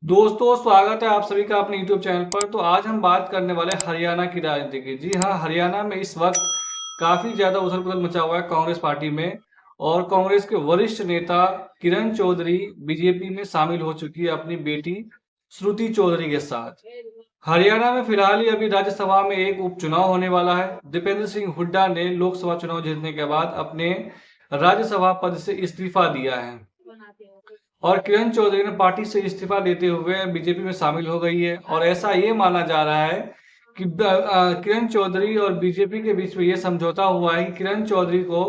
दोस्तों, स्वागत है आप सभी का अपने YouTube चैनल पर। तो आज हम बात करने वाले हरियाणा की राजनीति की। जी हाँ, हरियाणा में इस वक्त काफी ज्यादा उथल-पुथल मचा हुआ है कांग्रेस पार्टी में। और कांग्रेस के वरिष्ठ नेता किरण चौधरी बीजेपी में शामिल हो चुकी है अपनी बेटी श्रुति चौधरी के साथ। हरियाणा में फिलहाल ही अभी राज्यसभा में एक उपचुनाव होने वाला है। दीपेंद्र सिंह हुड्डा ने लोकसभा चुनाव जीतने के बाद अपने राज्यसभा पद से इस्तीफा दिया है और किरण चौधरी ने पार्टी से इस्तीफा देते हुए बीजेपी में शामिल हो गई है। और ऐसा ये माना जा रहा है कि किरण चौधरी और बीजेपी के बीच में ये समझौता हुआ है कि किरण चौधरी को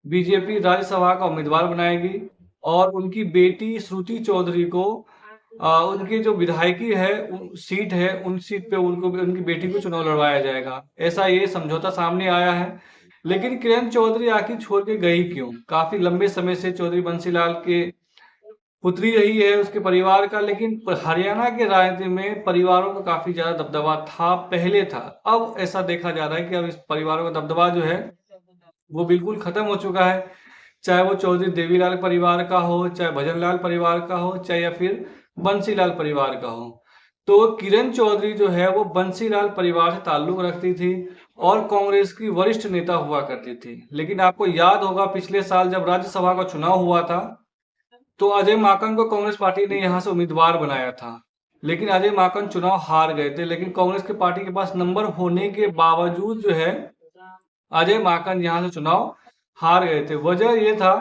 बीजेपी राज्यसभा का उम्मीदवार बनाएगी और उनकी बेटी श्रुति चौधरी को उनकी जो विधायकी है सीट है, उन सीट पे उनको उनकी बेटी को चुनाव लड़वाया जाएगा। ऐसा ये समझौता सामने आया है। लेकिन किरण चौधरी आखिर छोड़ के गई क्यों? काफी लंबे समय से चौधरी बंसीलाल के पुत्री रही है उसके परिवार का। लेकिन हरियाणा के राजनीति में परिवारों का काफी ज्यादा दबदबा था, पहले था। अब ऐसा देखा जा रहा है कि अब इस परिवारों का दबदबा जो है वो बिल्कुल खत्म हो चुका है। चाहे वो चौधरी देवीलाल परिवार का हो, चाहे भजनलाल परिवार का हो, चाहे या फिर बंसीलाल परिवार का हो। तो किरण चौधरी जो है वो बंसीलाल परिवार से ताल्लुक रखती थी और कांग्रेस की वरिष्ठ नेता हुआ करती थी। लेकिन आपको याद होगा पिछले साल जब राज्यसभा का चुनाव हुआ था तो अजय माकन को कांग्रेस पार्टी ने यहां से उम्मीदवार बनाया था। लेकिन अजय माकन चुनाव हार गए थे। लेकिन कांग्रेस के पार्टी के पास नंबर होने के बावजूद जो है अजय माकन यहां से चुनाव हार गए थे। वजह ये था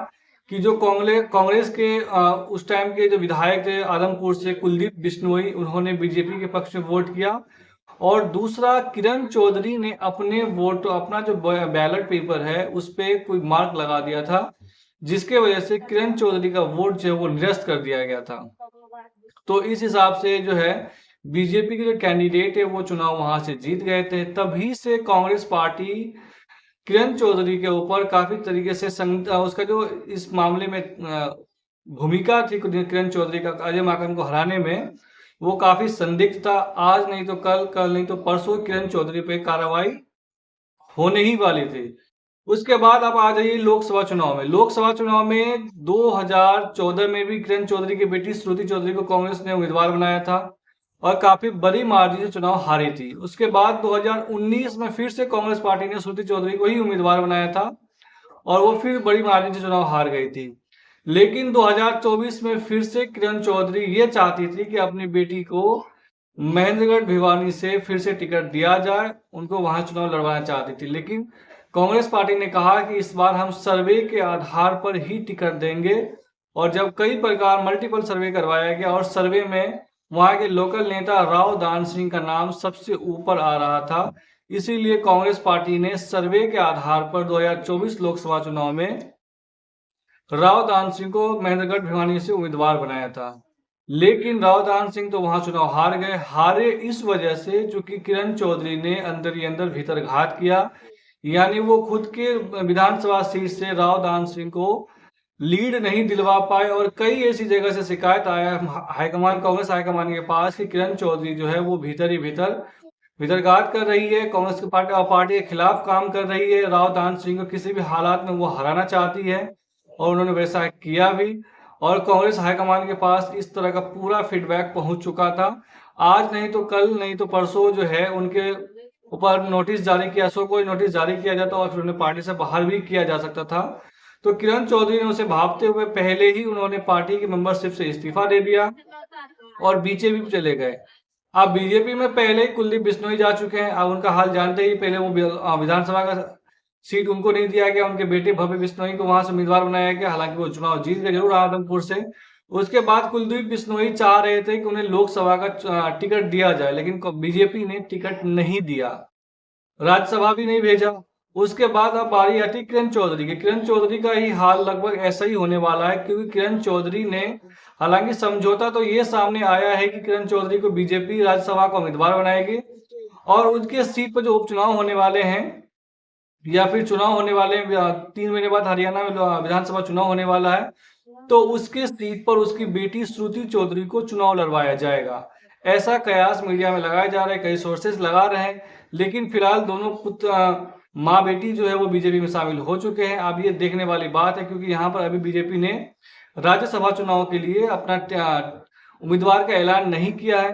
कि जो कांग्रेस के उस टाइम के जो विधायक थे आदमपुर से कुलदीप बिश्नोई, उन्होंने बीजेपी के पक्ष में वोट किया। और दूसरा, किरण चौधरी ने अपने वोट अपना जो बैलेट पेपर है उस पे कोई मार्क लगा दिया था, जिसके वजह से किरण चौधरी का वोट जो है वो निरस्त कर दिया गया था। तो इस हिसाब से जो है बीजेपी के जो कैंडिडेट है वो चुनाव वहां से जीत गए थे। तभी से कांग्रेस पार्टी किरण चौधरी के ऊपर काफी तरीके से उसका जो इस मामले में भूमिका थी किरण चौधरी का अजय माकन को हराने में, वो काफी संदिग्ध था। आज नहीं तो कल, कल नहीं तो परसों किरण चौधरी पे कार्रवाई होने ही वाली थी। उसके बाद अब आ जाइए लोकसभा चुनाव में। लोकसभा चुनाव में 2014 में भी किरण चौधरी की बेटी श्रुति चौधरी को कांग्रेस ने उम्मीदवार बनाया था और काफी बड़ी मार्जिन से चुनाव हारी थी। उसके बाद 2019 में फिर से कांग्रेस पार्टी ने श्रुति चौधरी को ही उम्मीदवार बनाया था और वो फिर बड़ी मार्जिन से चुनाव हार गई थी। लेकिन 2024 में फिर से किरण चौधरी ये चाहती थी कि अपनी बेटी को महेंद्रगढ़ भिवानी से फिर से टिकट दिया जाए, उनको वहां चुनाव लड़वाना चाहती थी। लेकिन कांग्रेस पार्टी ने कहा कि इस बार हम सर्वे के आधार पर ही टिकट देंगे। और जब कई प्रकार मल्टीपल सर्वे करवाया गया और सर्वे में वहां के लोकल नेता राव दान सिंह का नाम सबसे ऊपर आ रहा था, इसीलिए कांग्रेस पार्टी ने सर्वे के आधार पर 2024 लोकसभा चुनाव में राव दान सिंह को महेंद्रगढ़ भिवानी से उम्मीदवार बनाया था। लेकिन राव दान सिंह तो वहां चुनाव हार गए। हारे इस वजह से चूंकि किरण चौधरी ने अंदर ही अंदर भीतर घात किया, यानी वो खुद के विधानसभा सीट से राव दान सिंह को लीड नहीं दिलवा पाए। और कई ऐसी जगह से शिकायत आया हाईकमान, कांग्रेस हाईकमान के पास कि किरण चौधरी जो है वो भीतर ही भीतरघात कर रही है, कांग्रेस की पार्टी के खिलाफ काम कर रही है, राव दान सिंह को किसी भी हालात में वो हराना चाहती है। और उन्होंने वैसा किया भी। और कांग्रेस हाईकमान के पास इस तरह का पूरा फीडबैक पहुंच चुका था। आज नहीं तो कल नहीं तो परसों जो है उनके ऊपर नोटिस जारी किया, सो कोई नोटिस जारी किया जाता और फिर उन्हें पार्टी से बाहर भी किया जा सकता था। तो किरण चौधरी ने उसे भापते हुए पहले ही उन्होंने पार्टी की मेंबरशिप से इस्तीफा दे दिया और बीजेपी में चले गए। अब बीजेपी में पहले ही कुलदीप बिश्नोई जा चुके हैं। अब उनका हाल जानते ही, पहले वो विधानसभा का सीट उनको नहीं दिया गया, उनके बेटे भव्य बिश्नोई को वहां से उम्मीदवार बनाया गया। हालांकि वो चुनाव जीत गए जरूर आदमपुर से। उसके बाद कुलदीप बिश्नोई चाह रहे थे कि उन्हें लोकसभा का टिकट दिया जाए, लेकिन बीजेपी ने टिकट नहीं दिया, राज्यसभा भी नहीं भेजा। उसके बाद अब बारी आती किरण चौधरी की। किरण चौधरी का ही हाल लगभग ऐसा ही होने वाला है, क्योंकि किरण चौधरी ने, हालांकि समझौता तो ये सामने आया है कि किरण चौधरी को बीजेपी राज्यसभा का उम्मीदवार बनाएगी और उनके सीट पर जो उपचुनाव होने वाले हैं या फिर चुनाव होने वाले हैं, 3 महीने बाद हरियाणा में विधानसभा चुनाव होने वाला है, तो उसके सीट पर उसकी बेटी श्रुति चौधरी को चुनाव लड़वाया जाएगा। ऐसा कयास मीडिया में लगाया जा रहा है, कई सोर्सेस लगा रहे हैं। लेकिन फिलहाल दोनों माँ बेटी जो है वो बीजेपी में शामिल हो चुके हैं। अब ये देखने वाली बात है, क्योंकि यहाँ पर अभी बीजेपी ने राज्यसभा चुनाव के लिए अपना उम्मीदवार का ऐलान नहीं किया है।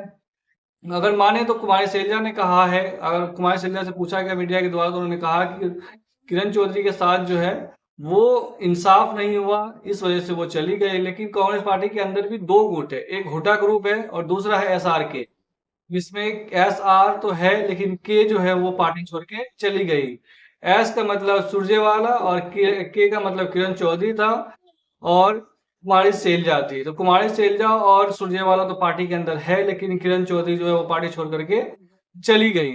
अगर माने तो कुमारी शैलजा ने कहा है, अगर कुमारी शैलजा से पूछा गया मीडिया के द्वारा तो उन्होंने कहा कि किरण चौधरी के साथ जो है वो इंसाफ नहीं हुआ, इस वजह से वो चली गई। लेकिन कांग्रेस पार्टी के अंदर भी दो गुट है, एक हुड्डा ग्रुप है और दूसरा है SRK, जिसमें SR तो है लेकिन के जो है वो पार्टी छोड़ के चली गई। एस का मतलब सुरजेवाला और के का मतलब किरण चौधरी था और कुमारी शैलजा थी। तो कुमारी शैलजा और सुरजेवाला तो पार्टी के अंदर है, लेकिन किरण चौधरी जो है वो पार्टी छोड़ करके चली गई।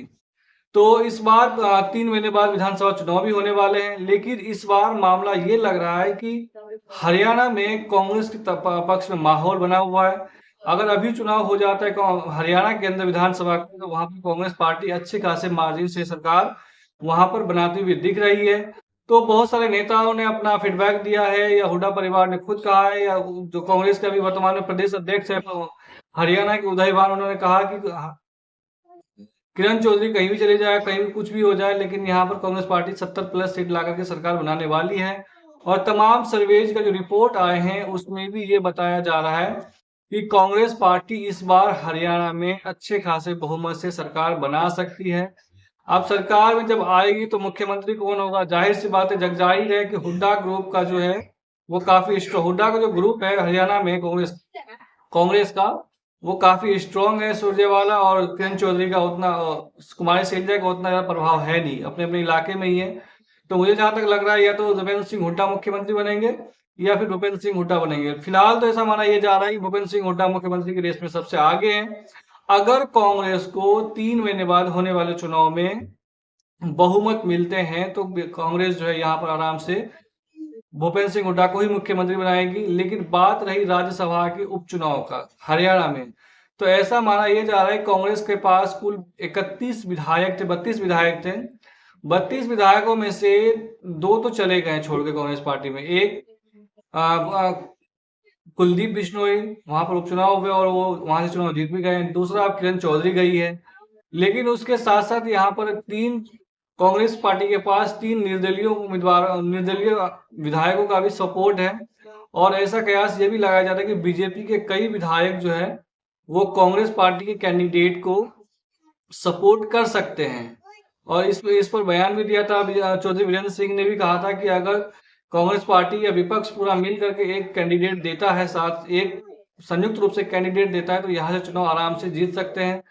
तो इस बार 3 महीने बाद विधानसभा चुनाव भी होने वाले हैं, लेकिन इस बार मामला ये लग रहा है कि हरियाणा में कांग्रेस के पक्ष में माहौल बना हुआ है। अगर अभी चुनाव हो जाता है हरियाणा के अंदर विधानसभा का, तो वहां पर कांग्रेस पार्टी अच्छे खासे मार्जिन से सरकार वहां पर बनाती हुई दिख रही है। तो बहुत सारे नेताओं ने अपना फीडबैक दिया है, या हुड्डा परिवार ने खुद कहा है, या जो कांग्रेस का भी वर्तमान में प्रदेश अध्यक्ष है हरियाणा के उदय भान, उन्होंने कहा कि किरण चौधरी कहीं भी चले जाए, कहीं भी कुछ भी हो जाए, लेकिन यहाँ पर कांग्रेस पार्टी 70+ सीट ला करके सरकार बनाने वाली है। और तमाम सर्वेज का जो रिपोर्ट आए हैं उसमें भी ये बताया जा रहा है कि कांग्रेस पार्टी इस बार हरियाणा में अच्छे खासे बहुमत से सरकार बना सकती है। अब सरकार में जब आएगी तो मुख्यमंत्री कौन होगा, जाहिर सी बात है, जग जाहिर है कि हुड्डा ग्रुप का जो है वो काफी स्ट्रॉन्ग, हुड्डा का जो ग्रुप है हरियाणा में कांग्रेस का, वो काफी स्ट्रॉन्ग है। सुरजेवाला और किरण चौधरी का उतना, कुमारी शैलजा का उतना ज्यादा प्रभाव है नहीं, अपने अपने इलाके में ही है। तो मुझे जहां तक लग रहा है या तो भूपेंद्र सिंह हुड्डा मुख्यमंत्री बनेंगे या फिर भूपेंद्र सिंह हुड्डा बनेंगे। फिलहाल तो ऐसा माना यह जा रहा है कि भूपेंद्र सिंह हुड्डा मुख्यमंत्री की रेस में सबसे आगे हैं। अगर कांग्रेस को 3 महीने बाद होने वाले चुनाव में बहुमत मिलते हैं तो कांग्रेस जो है यहाँ पर आराम से भूपेंद्र सिंह हुड्डा को ही मुख्यमंत्री बनाएगी। लेकिन बात रही राज्यसभा के उपचुनाव का हरियाणा में, तो ऐसा माना यह जा रहा है कांग्रेस के पास कुल 31 विधायक थे, 32 विधायक थे। 32 विधायकों में से 2 तो चले गए छोड़ के कांग्रेस पार्टी में। एक कुलदीप बिश्नोई, वहां पर उपचुनाव हुए और वो वहां से चुनाव जीत भी गए। दूसरा अब किरण चौधरी गई है। लेकिन उसके साथ साथ यहाँ पर कांग्रेस पार्टी के पास 3 निर्दलीय विधायकों का भी सपोर्ट है। और ऐसा कयास ये भी लगाया जाता है कि बीजेपी के कई विधायक जो है वो कांग्रेस पार्टी के कैंडिडेट को सपोर्ट कर सकते हैं। और इस पर बयान भी दिया था चौधरी वीरेंद्र सिंह ने भी कहा था कि अगर कांग्रेस पार्टी या विपक्ष पूरा मिल करके एक कैंडिडेट देता है, साथ एक संयुक्त रूप से कैंडिडेट देता है, तो यहाँ से चुनाव आराम से जीत सकते हैं।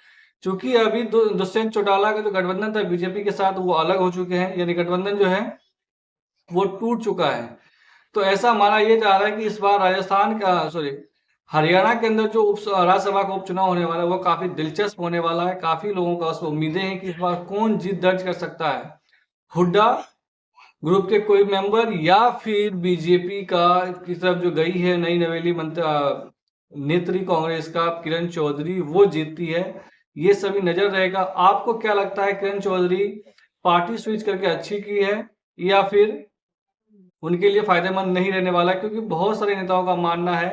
क्योंकि अभी दुष्यंत चौटाला का जो गठबंधन था बीजेपी के साथ वो अलग हो चुके हैं, यानी गठबंधन जो है वो टूट चुका है। तो ऐसा माना यह जा रहा है कि इस बार हरियाणा के अंदर जो राज्यसभा का उपचुनाव होने वाला है वो काफी दिलचस्प होने वाला है। काफी लोगों का उसमें उम्मीदें हैं कि इस बार कौन जीत दर्ज कर सकता है, हुड्डा ग्रुप के कोई मेंबर या फिर बीजेपी का की तरफ जो गई है नई नवेली नेत्री कांग्रेस का किरण चौधरी, वो जीतती है। ये सभी नजर रहेगा। आपको क्या लगता है, किरण चौधरी पार्टी स्विच करके अच्छी की है या फिर उनके लिए फायदेमंद नहीं रहने वाला? क्योंकि बहुत सारे नेताओं का मानना है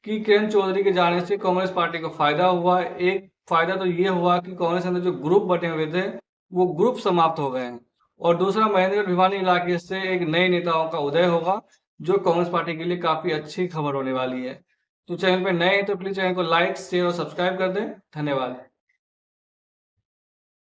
कि किरण चौधरी के जाने से कांग्रेस पार्टी को फायदा हुआ। एक फायदा तो ये हुआ कि कांग्रेस के अंदर जो ग्रुप बटे हुए थे वो ग्रुप समाप्त हो गए हैं, और दूसरा महेंद्रगढ़ भिवानी इलाके से एक नए नेताओं का उदय होगा, जो कांग्रेस पार्टी के लिए काफी अच्छी खबर होने वाली है। तो चैनल पे नए हैं तो प्लीज चैनल को लाइक, शेयर और सब्सक्राइब कर दें। धन्यवाद।